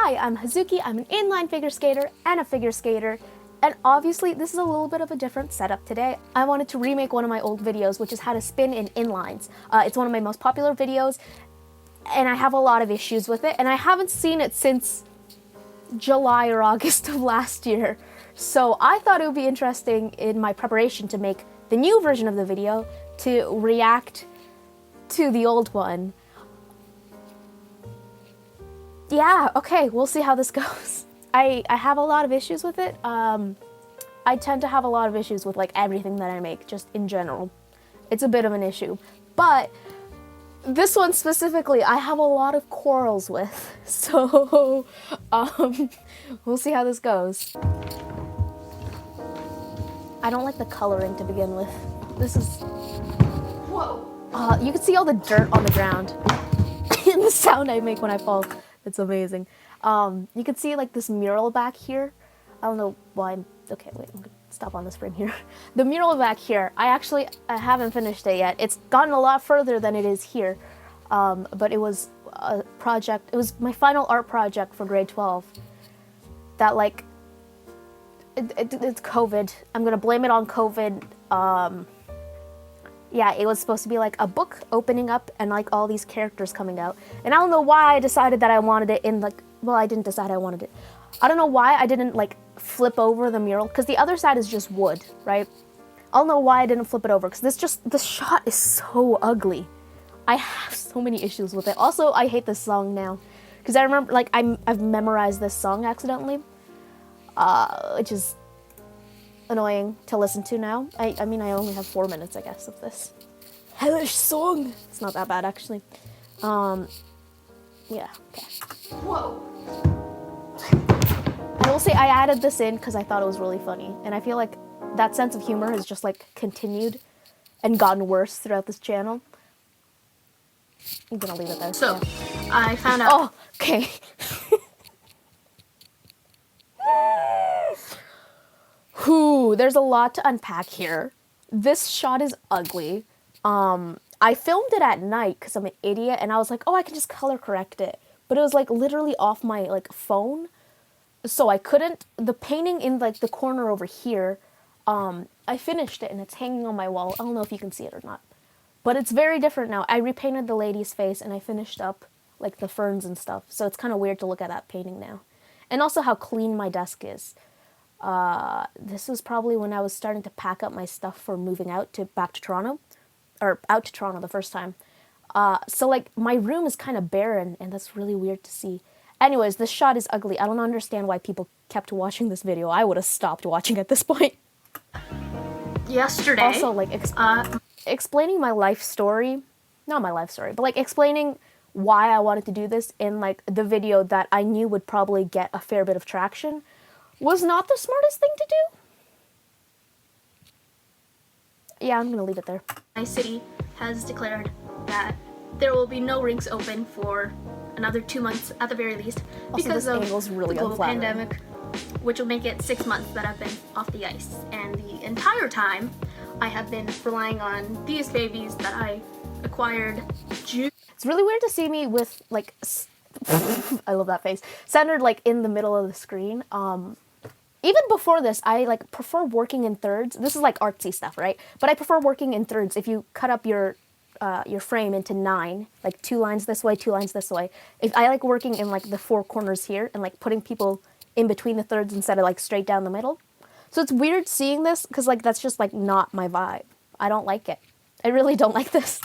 Hi, I'm Hazuki. I'm an inline figure skater and a figure skater. And obviously, this is a little bit of a different setup today. I wanted to remake one of my old videos, which is how to spin in inlines. It's one of my most popular videos, and I have a lot of issues with it, and I haven't seen it since July or August of last year. So I thought it would be interesting in my preparation to make the new version of the video to react to the old one. Yeah, okay, we'll see how this goes. I have a lot of issues with it. I tend to have a lot of issues with like everything that I make, just in general. It's a bit of an issue. But this one specifically, I have a lot of quarrels with. So, we'll see how this goes. I don't like the coloring to begin with. This is... Whoa! You can see all the dirt on the ground. And the sound I make when I fall. It's amazing. You can see like this mural back here. I don't know why I'm... Okay, wait, I'm gonna stop on this frame here. The mural back here, I haven't finished it yet. It's gotten a lot further than it is here. But it was a project, it was my final art project for grade 12. That like, it's COVID. I'm gonna blame it on COVID. Yeah, it was supposed to be like a book opening up and like all these characters coming out. And I don't know why I decided that I wanted it in like, well, I didn't decide I wanted it. I don't know why I didn't like flip over the mural, because the other side is just wood, right? I don't know why I didn't flip it over, because this shot is so ugly. I have so many issues with it. Also, I hate this song now, because I remember like I've memorized this song accidentally, which is annoying to listen to now. I mean, I only have 4 minutes, I guess, of this hellish song. It's not that bad, actually. Yeah, okay. Whoa! I will say I added this in because I thought it was really funny, and I feel like that sense of humor has just like continued and gotten worse throughout this channel. I'm gonna leave it there. So, yeah. I found out... Oh, okay. Whew, there's a lot to unpack here. This shot is ugly. I filmed it at night because I'm an idiot, and I was like, oh, I can just color correct it. But it was like literally off my like phone, so I couldn't. The painting in like the corner over here, I finished it and it's hanging on my wall. I don't know if you can see it or not, but it's very different now. I repainted the lady's face and I finished up like the ferns and stuff, so it's kind of weird to look at that painting now. And also how clean my desk is. This was probably when I was starting to pack up my stuff for moving back to Toronto, or out to Toronto the first time. So like my room is kind of barren, and that's really weird to see. Anyways, this shot is ugly. I don't understand why people kept watching this video. I would have stopped watching at this point. Yesterday. Also, like explaining my life story, not my life story, but like explaining why I wanted to do this in like the video that I knew would probably get a fair bit of traction was not the smartest thing to do. Yeah, I'm gonna leave it there. My city has declared that there will be no rinks open for another 2 months at the very least, because of really the global pandemic, which will make it 6 months that I've been off the ice. And the entire time, I have been relying on these babies that I acquired June. It's really weird to see me with like, I love that face, centered like in the middle of the screen. Even before this, I like prefer working in thirds. This is like artsy stuff, right? But I prefer working in thirds. If you cut up your frame into 9, like 2 lines this way, 2 lines this way. If I like working in like the 4 corners here and like putting people in between the thirds instead of like straight down the middle. So it's weird seeing this because like that's just like not my vibe. I don't like it. I really don't like this.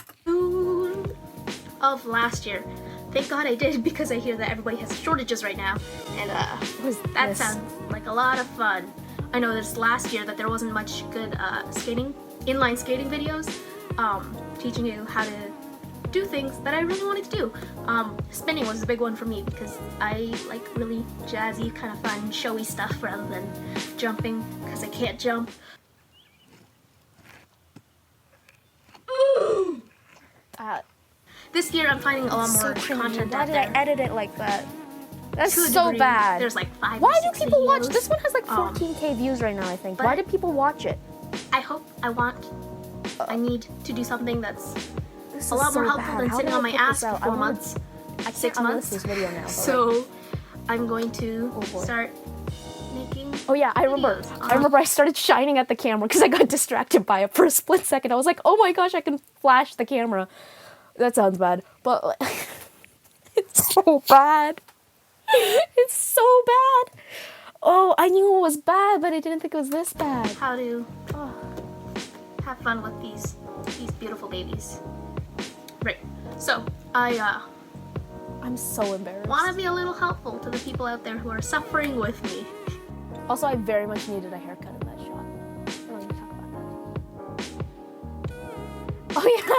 Of last year. Thank God I did, because I hear that everybody has shortages right now, and that sounds like a lot of fun. I know this last year that there wasn't much good inline skating videos, teaching you how to do things that I really wanted to do. Spinning was a big one for me because I like really jazzy, kind of fun, showy stuff rather than jumping, because I can't jump. This year I'm finding a lot more content out there. Why did I edit it like that? That's To a so degree. bad. There's like 5 Why or do 6 people watch? videos. This one has like 14K views right now, I think. Why do people watch it? I need to do something that's This a lot is more so helpful bad. than How sitting do I on my put ass this out? for 4 months, I can't 6 unlist months. this video now. So I'm going to boy. start making. Oh yeah, I remember. videos. I remember I started shining at the camera because I got distracted by it for a split second. I was like, oh my gosh, I can flash the camera. That sounds bad, but like, it's so bad. It's so bad. Oh, I knew it was bad, but I didn't think it was this bad. How to have fun with these beautiful babies. Right. So I'm so embarrassed. want to be a little helpful to the people out there who are suffering with me. Also, I very much needed a haircut in that shot. I don't need to talk about that. Oh yeah.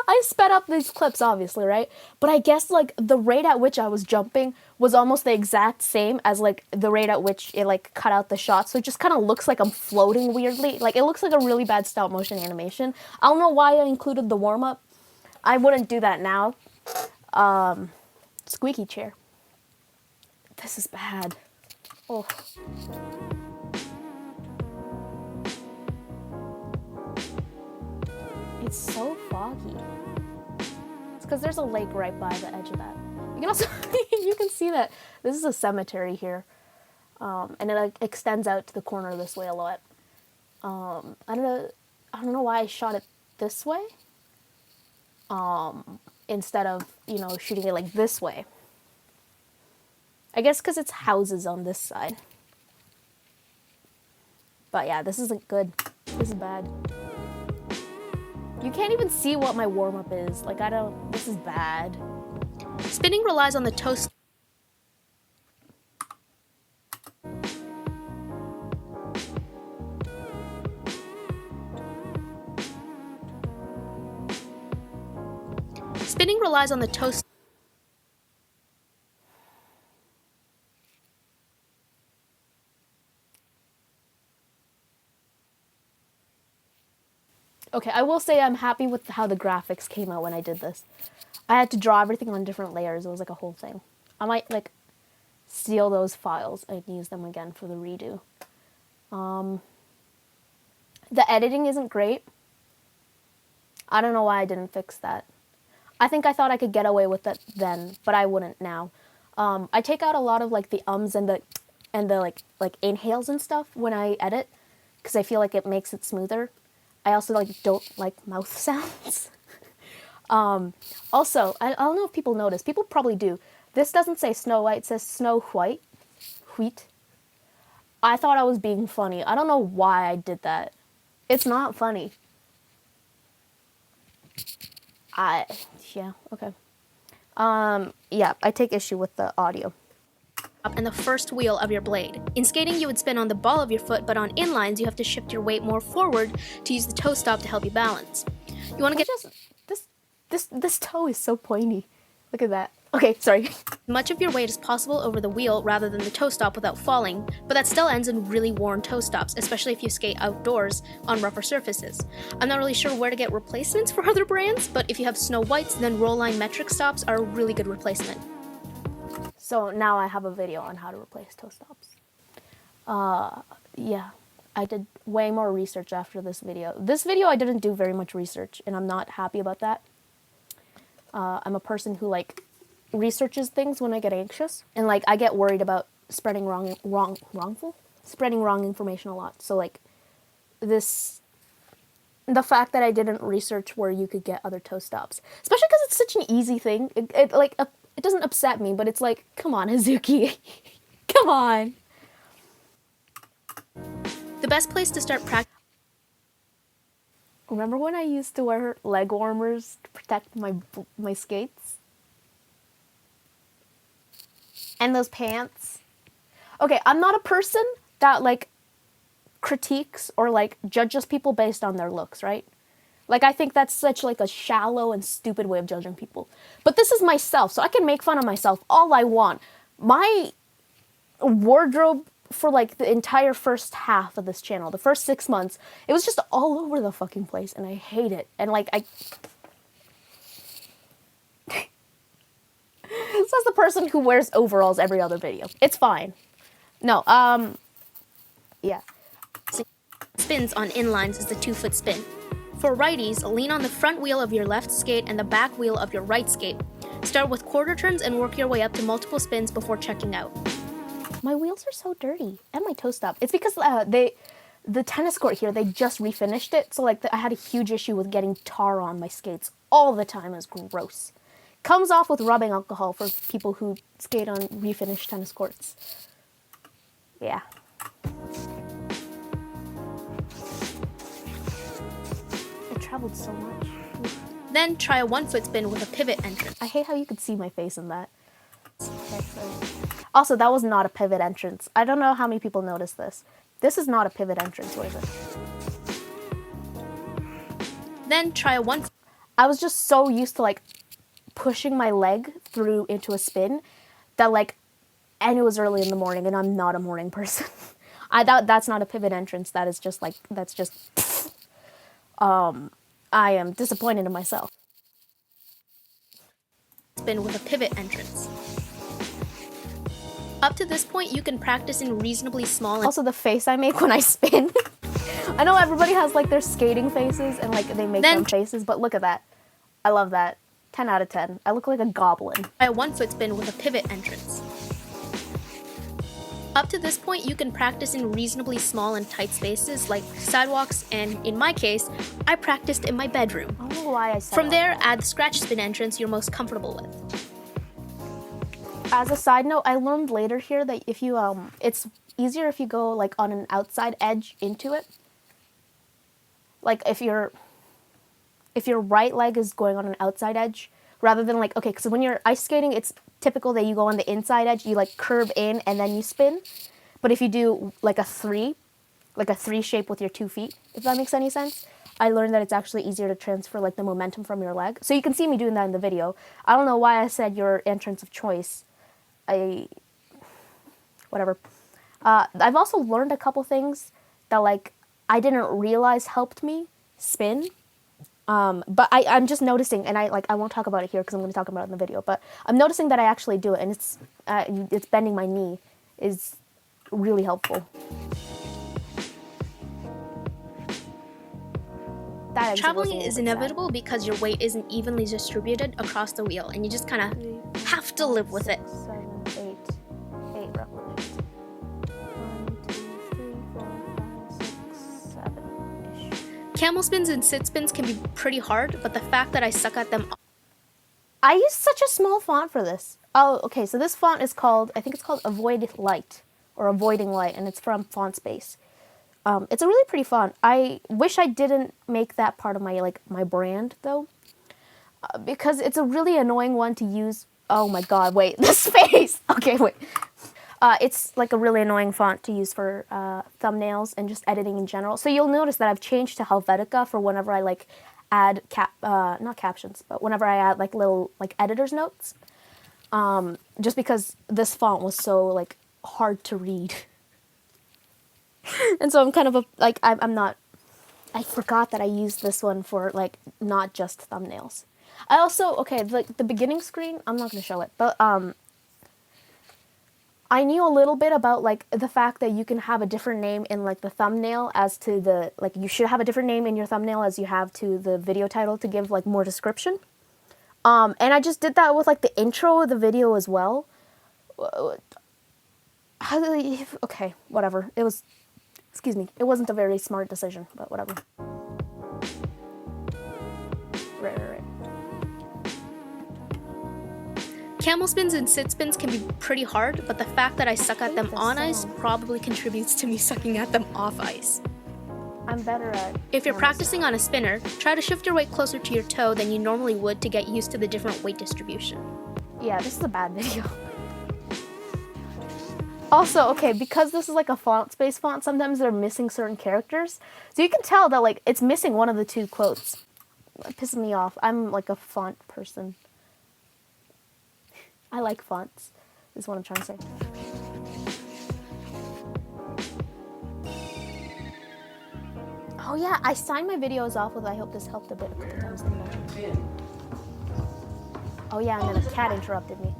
I sped up these clips, obviously, right? But I guess, like, the rate at which I was jumping was almost the exact same as, like, the rate at which it, like, cut out the shot. So it just kind of looks like I'm floating weirdly. Like, it looks like a really bad stop motion animation. I don't know why I included the warm-up. I wouldn't do that now. Squeaky chair. This is bad. Oh. It's so foggy. It's because there's a lake right by the edge of that. You can also you can see that this is a cemetery here, and it like, extends out to the corner this way a lot. I don't know why I shot it this way, instead of shooting it like this way. I guess because it's houses on this side. But yeah, this isn't good. This is bad. You can't even see what my warm-up is. Like, this is bad. Spinning relies on the toast. Spinning relies on the toast. Okay, I will say I'm happy with how the graphics came out when I did this. I had to draw everything on different layers. It was like a whole thing. I might like steal those files and use them again for the redo. The editing isn't great. I don't know why I didn't fix that. I think I thought I could get away with it then, but I wouldn't now. I take out a lot of like the ums and the like inhales and stuff when I edit because I feel like it makes it smoother. I also don't like mouth sounds. Also, I don't know if people notice. People probably do. This doesn't say Snow White. It says Snow White. Wheat. I thought I was being funny. I don't know why I did that. It's not funny. Yeah, okay. Yeah, I take issue with the audio. And the first wheel of your blade. In skating, you would spin on the ball of your foot, but on inlines, you have to shift your weight more forward to use the toe stop to help you balance. You want to get this toe is so pointy. Look at that. Okay, sorry. Much of your weight as possible over the wheel rather than the toe stop without falling, but that still ends in really worn toe stops, especially if you skate outdoors on rougher surfaces. I'm not really sure where to get replacements for other brands, but if you have Snow Whites, then Roll-Line metric stops are a really good replacement. So now I have a video on how to replace toe stops. Yeah, I did way more research after this video. This video I didn't do very much research, and I'm not happy about that. I'm a person who researches things when I get anxious, and I get worried about spreading wrong information a lot. So the fact that I didn't research where you could get other toe stops, especially because it's such an easy thing. It doesn't upset me, but it's like, come on, Hazuki, come on. The best place to start practicing. Remember when I used to wear leg warmers to protect my skates? And those pants? Okay, I'm not a person that critiques or judges people based on their looks, right? I think that's such a shallow and stupid way of judging people. But this is myself, so I can make fun of myself all I want. My wardrobe for the entire first half of this channel, the first 6 months, it was just all over the fucking place, and I hate it. And says the person who wears overalls every other video. It's fine. No, yeah. Spins on inlines is the 2-foot spin. For righties, lean on the front wheel of your left skate and the back wheel of your right skate. Start with quarter turns and work your way up to multiple spins before checking out. My wheels are so dirty and my toe stop. It's because the tennis court here, they just refinished it. So like I had a huge issue with getting tar on my skates all the time. It was gross. Comes off with rubbing alcohol for people who skate on refinished tennis courts. Yeah. I traveled so much. Then try a 1-foot spin with a pivot entrance. I hate how you could see my face in that. Also, that was not a pivot entrance. I don't know how many people noticed this. This is not a pivot entrance, what is it? Then try a 1. I was just so used to like pushing my leg through into a spin that like, and it was early in the morning and I'm not a morning person. That's not a pivot entrance. That is just like, that's just, I am disappointed in myself. Spin with a pivot entrance. Up to this point, you can practice in reasonably small. Also, the face I make when I spin. I know everybody has like their skating faces and like they make them faces, but look at that. I love that. 10 out of 10. I look like a goblin. Try a 1-foot spin with a pivot entrance. Up to this point, you can practice in reasonably small and tight spaces like sidewalks, and in my case, I practiced in my bedroom. I don't know why I said From there, add the scratch spin entrance you're most comfortable with. As a side note, I learned later here that if you, it's easier if you go like on an outside edge into it. Like if your right leg is going on an outside edge, rather than like, okay, because when you're ice skating, it's typical that you go on the inside edge, you like curve in and then you spin. But if you do like a three shape with your 2 feet, if that makes any sense, I learned that it's actually easier to transfer like the momentum from your leg. So you can see me doing that in the video. I don't know why I said your entrance of choice. Whatever. I've also learned a couple things that like I didn't realize helped me spin. But I'm just noticing, and I won't talk about it here because I'm going to talk about it in the video, but I'm noticing that I actually do it, and it's bending my knee is really helpful. Traveling is inevitable because your weight isn't evenly distributed across the wheel, and you just kind of have to live with it. 7, 8 revolutions. 1, 2, 3, 4, 5, 6, 7-ish. Camel spins and sit spins can be pretty hard, but the fact that I suck at them. I used such a small font for this. Oh, okay, so this font is called, I think it's called Avoid Light, or Avoiding Light, and it's from FontSpace. It's a really pretty font. I wish I didn't make that part of my brand, though, because it's a really annoying one to use. Oh my god, wait, the space! Okay, wait. It's like a really annoying font to use for thumbnails and just editing in general. So you'll notice that I've changed to Helvetica for whenever I like add not captions, but whenever I add like little like editor's notes. Just because this font was so like hard to read. And so I'm kind of I forgot that I used this one for like not just thumbnails. I also, okay, like the beginning screen, I'm not going to show it, but I knew a little bit about like the fact that you can have a different name in like the thumbnail as to the, like you should have a different name in your thumbnail as you have to the video title to give like more description. And I just did that with like the intro of the video as well. Okay, whatever. It was, excuse me, it wasn't a very smart decision, but whatever. Right. Camel spins and sit spins can be pretty hard, but the fact that I suck at them on ice probably contributes to me sucking at them off ice. I'm better at... If you're practicing on a spinner, try to shift your weight closer to your toe than you normally would to get used to the different weight distribution. Yeah, this is a bad video. Also, okay, because this is like a FontSpace font, sometimes they're missing certain characters. So you can tell that like it's missing one of the 2 quotes. It pisses me off. I'm like a font person. I like fonts, is what I'm trying to say. Oh yeah, I signed my videos off with I hope this helped a bit a couple times. Oh yeah, and then a cat interrupted me.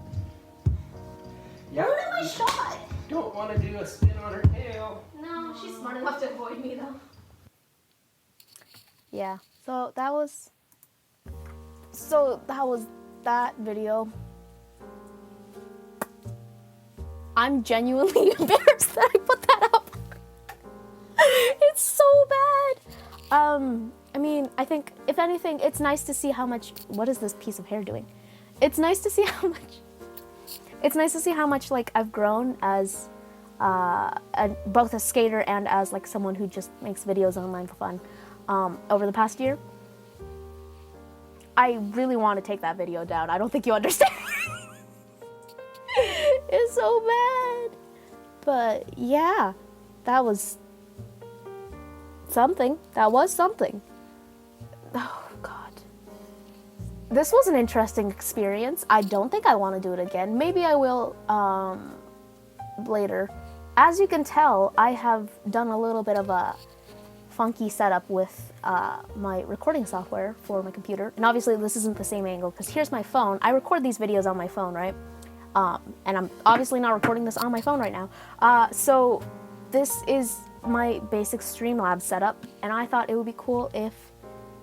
Yep. Ruined my shot! Don't want to do a spin on her tail. No, she's smart enough to avoid me though. Yeah, so that was that video. I'm genuinely embarrassed that I put that up. It's so bad. I mean, I think, if anything, it's nice to see how much... What is this piece of hair doing? It's nice to see how much... It's nice to see how much, like, I've grown as both a skater and as, like, someone who just makes videos online for fun over the past year. I really want to take that video down. I don't think you understand. It's so bad. But, yeah, that was something. That was something. Oh, God. This was an interesting experience. I don't think I want to do it again. Maybe I will later. As you can tell, I have done a little bit of a funky setup with my recording software for my computer. And obviously this isn't the same angle because here's my phone. I record these videos on my phone, right? And I'm obviously not recording this on my phone right now. So this is my basic Streamlabs setup, and I thought it would be cool if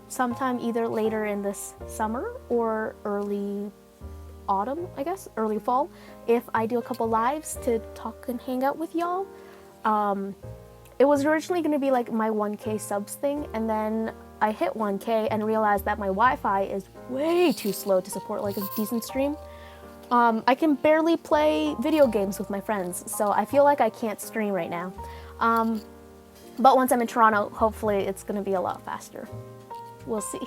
sometime either later in this summer or early autumn, I guess, early fall, if I do a couple lives to talk and hang out with y'all. It was originally going to be like my 1K subs thing, and then I hit 1K and realized that my Wi-Fi is way too slow to support like a decent stream. I can barely play video games with my friends, so I feel like I can't stream right now. But once I'm in Toronto, hopefully it's going to be a lot faster. We'll see.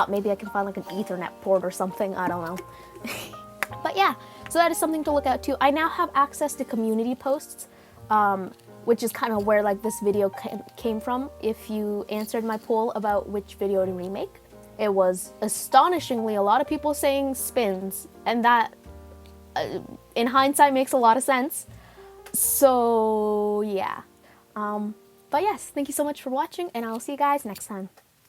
Maybe I can find like an Ethernet port or something, I don't know. But yeah, so that is something to look out too. I now have access to community posts, which is kind of where like this video came from. If you answered my poll about which video to remake, it was astonishingly a lot of people saying spins, and that in hindsight makes a lot of sense. So yeah. But yes, thank you so much for watching, and I'll see you guys next time.